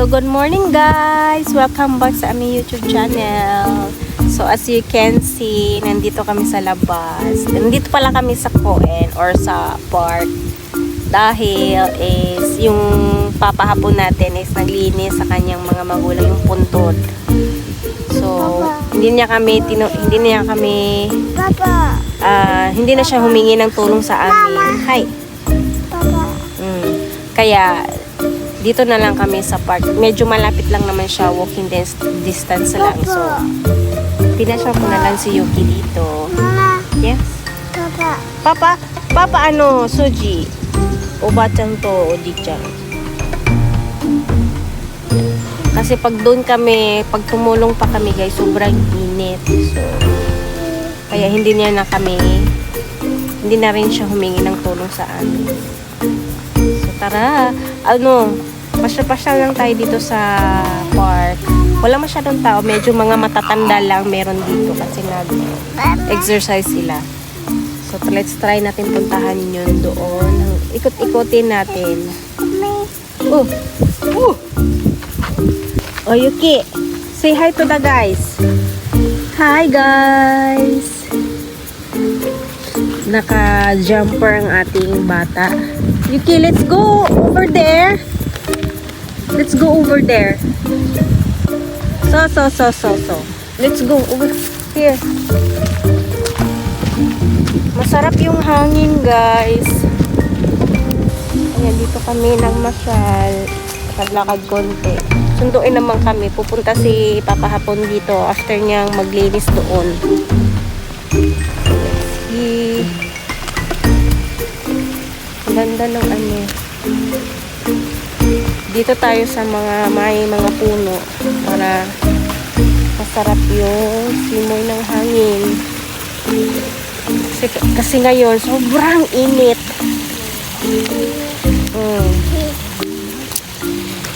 So, good morning guys! Welcome back sa aming YouTube channel. So, as you can see, nandito kami sa labas. Nandito pala kami sa Coen or sa park. Dahil is yung papahapon natin is naglinis sa kanyang mga magulang yung puntod. So, hindi na siya humingi ng tulong sa amin. Hi! Kaya, dito na lang kami sa park. Medyo malapit lang naman siya, walking distance lang. So, pinasya ko na lang si Yuki dito. Yes? Papa, ano, Suji? Obachang to, Odi-chan. Kasi pag doon kami, pag tumulong pa kami guys, sobrang init. So, kaya hindi na rin siya humingi ng tulong sa amin. So, tara, pasya-pasya lang tayo dito sa park. Wala masyadong tao, medyo mga matatanda lang meron dito kasi nag-exercise sila. So, let's try natin puntahan yun doon. Ikot-ikotin natin. Oh, Yuki, say hi to the guys. Hi, guys. Naka-jumper ang ating bata. Yuki, let's go over there. Let's go over there. So. Let's go over here. Masarap yung hangin, guys. Ayan, dito kami nang masyal. Lakad konti. Sunduin naman kami. Pupunta si Papa hapon dito after niyang maglinis doon. Ganda ng ano. Dito tayo sa may mga puno para masarap yung simoy ng hangin. Kasi ngayon sobrang init.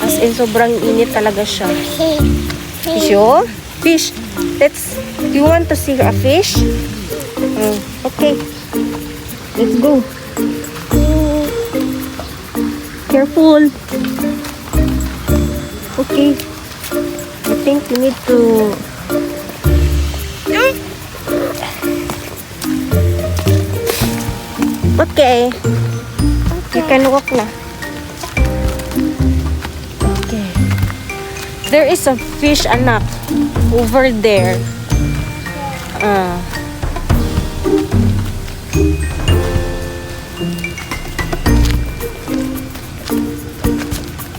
As in sobrang init talaga siya. Fish, oh? Fish. Do you want to see a fish? Okay. Let's go. Careful. Okay. I think we need to... Okay. You can walk na. Okay. There is a fish, anak, over there.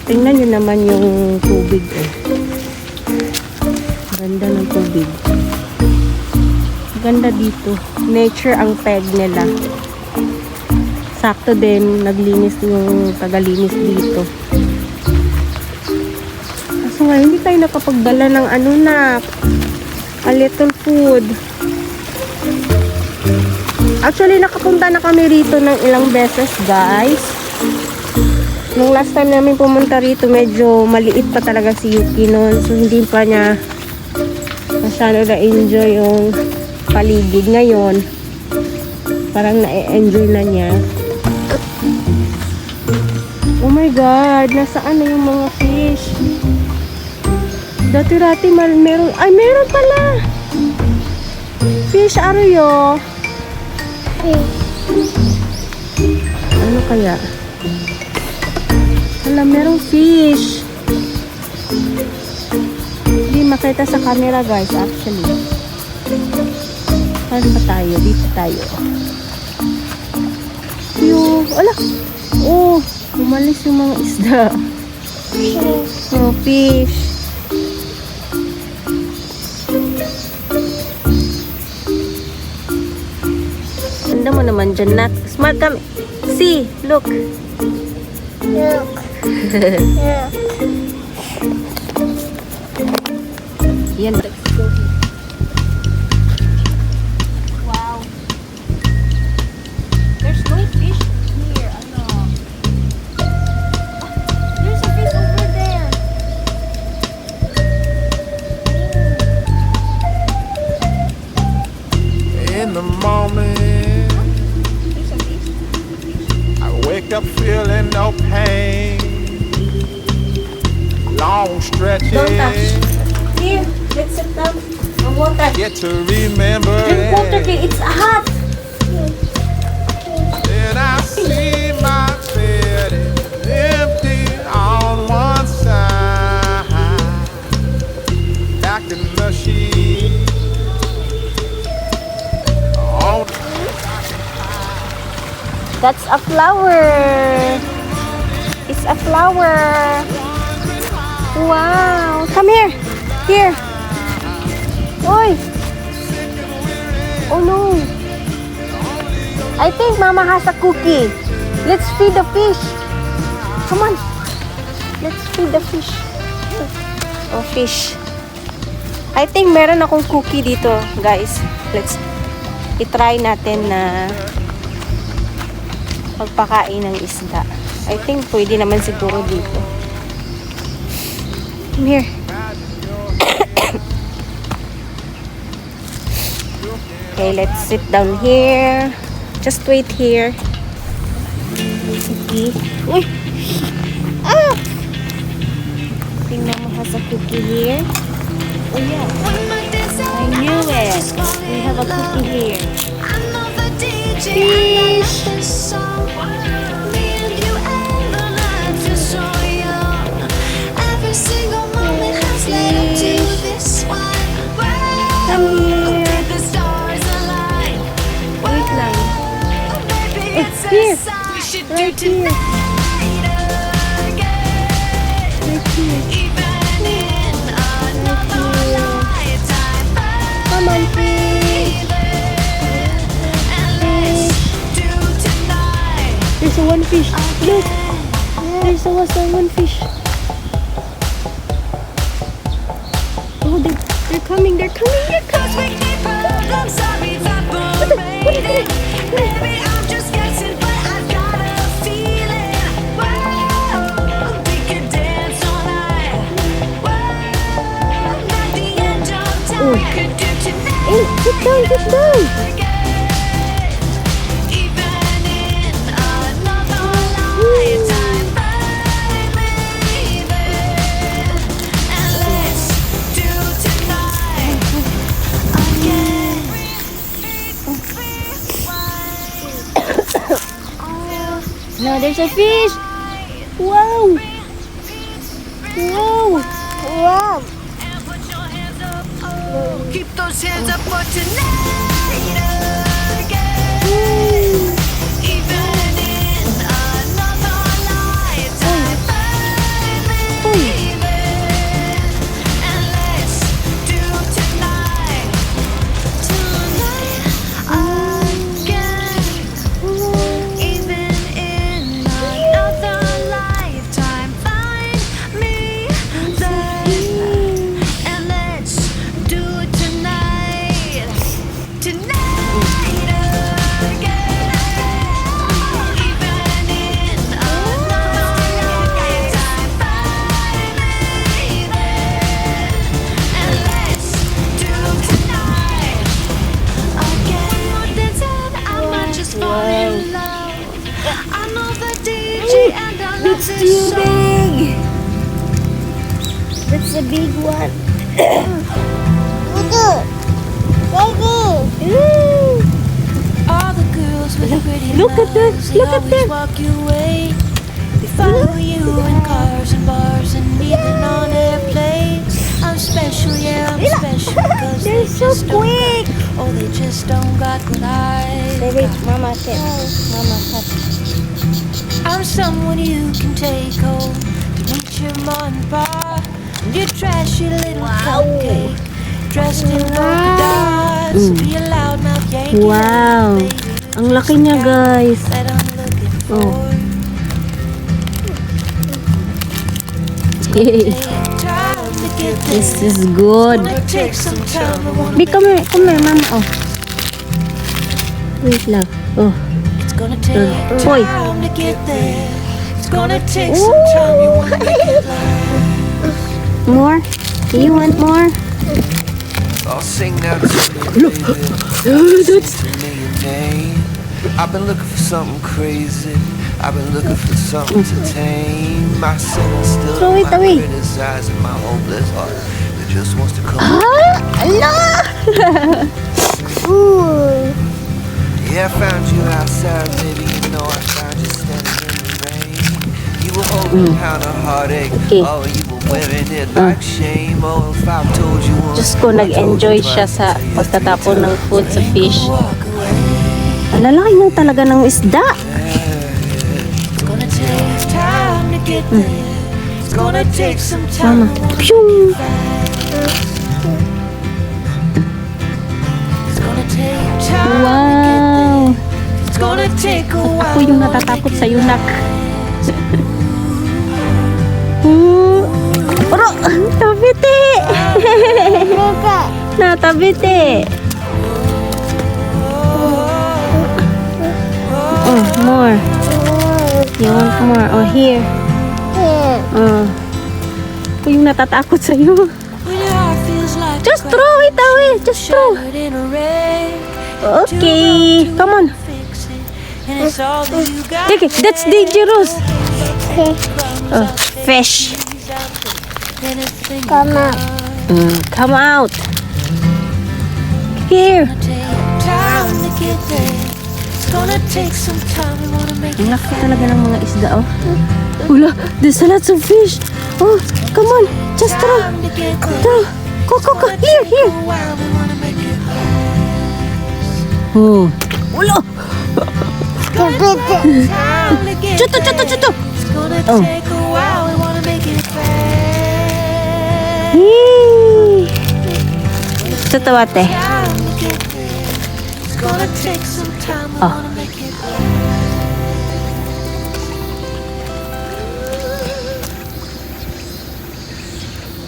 Tingnan nyo naman yung tubig. Ganda ng tubig. Ganda dito. Nature ang peg nila. Sakto din, naglinis yung tagalinis dito. Kaso nga, hindi tayo nakapagdala ng a little food. Actually, nakapunta na kami rito ng ilang beses, guys. Nung last time namin pumunta rito, medyo maliit pa talaga si Yuki noon. So, hindi pa niya masyado na-enjoy yung paligid. Ngayon, parang na-enjoy na niya. Oh my God! Nasaan na yung mga fish? Dati-rati meron. Ay, meron pala! Fish, aruyo. Ano kaya? Wala, merong fish. Hindi makita sa camera, guys, actually. Saan ba tayo? Dito tayo. Wala. Oh, umalis yung mga isda. Oh, fish. Ganda mo naman dyan, Nat. Smart kami. See, look. Look. Yan. Wow. There's no fish here. There's a fish over there. In the morning, I wake up feeling no pain. don't stretch Don't touch. it. Here, let's sit down. Ang water. Get to remember Drink water, it. it's hot. Then I see my bed is empty on one side. Back in the sheet. Oh, That's a flower. It's a flower. Wow. Come here. Here. Oi. Oh no. I think Mama has a cookie. Let's feed the fish. Come on. Let's feed the fish. Oh, fish. I think meron akong cookie dito, guys. Let's i-try natin na magpakain ng isda. I think pwede naman siguro dito. Come here. Okay, let's sit down here. Just wait here. Okay. Uy! Ah! I think Mama has a cookie here. Oh yeah. I knew it. We have a cookie here. Fish! Come here. Wait lang. It's here. Right here. Right here. Come on, fish. There's a one fish. Look. There's also one fish. Oh, they're coming. They're coming. They're coming. Hey, sit down, sit down. No, there's a fish. Wow. Wow. Wow. Keep those hands up for tonight. Even in another lifetime, baby. And let's do tonight. Tonight again. Even in another lifetime, find me there. And let's do it tonight. Tonight again. Even in another lifetime, find me there. And let's do tonight again. More than time, I might just fall in love. I know the DJ and I love It's this too song. big. That's a big one. All the girls with pretty Look at that, lies, look they at always that. walk your way. They follow you in cars and bars and even on airplanes. I'm special, yeah, I'm special because They're they so just don't quick. got, oh, they just don't got what I Wait, got. Mama said. Mama said. I'm someone you can take home to meet your mom and pa. You trashy little cupcake dressed in polka dots. Be a loudmouth Yankee. Wow. baby. Ang laki niya, guys. That I'm looking for. Oh. Take time to get This there. is good. Gonna take some time. I wanna Come here, Mama. Oh. Wait lang. Oh. It's gonna take Hoy. time to get there. It's gonna take some time. You wanna make it last. More? Do you want more? I'll sing that to That's... me your name. I've been looking for something crazy, I've been looking for something to tame my sinner still. Throw it My away. criticizing my hopeless heart that just wants to come. Allah! Yeah, I found you outside, baby. You know I found you standing in the rain. You were holding a pound of heartache. Okay. Oh, you were wearing it like shame. Oh, if I told you once, Diyos ko, nag-enjoy siya sa pagtatapon ng food sa fish. Ang lalaki na talaga ng isda. It's gonna take time to get there. It's gonna take some Mama. time. Pyung! It's gonna take time. Wow! It's gonna take a while. Ako yung natatakot sa yunak. Pero, tabiti! Natabiti! Oh, more. You want more? Oh, here. Oh. Ako yung natatakot sa'yo. When your heart feels like Just throw it away. Just throw. shattered in a wreck. Okay. Come on. Fix it. And it's all that you got. Okay, that's dangerous. Oh, fish. Come on. Come out. Here. Take time to get there. It's gonna take some time. We wanna make Ang it laki talaga ng mga isda, oh. Wala, there's a lot of fish. Oh, come on. Just throw. time to get there. Throw. Go. Here, here. A while. We wanna make it Oh. Wala. time to get Chuto. It's gonna Oh. take a while. We wanna make it fast. Yee. Chuto ate. Time to get there. It's gonna take some time. We Oh. wanna make it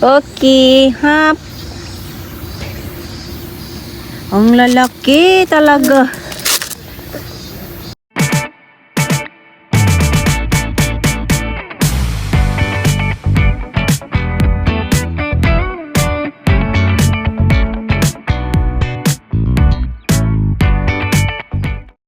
Okay, hap. Ang lalaki talaga.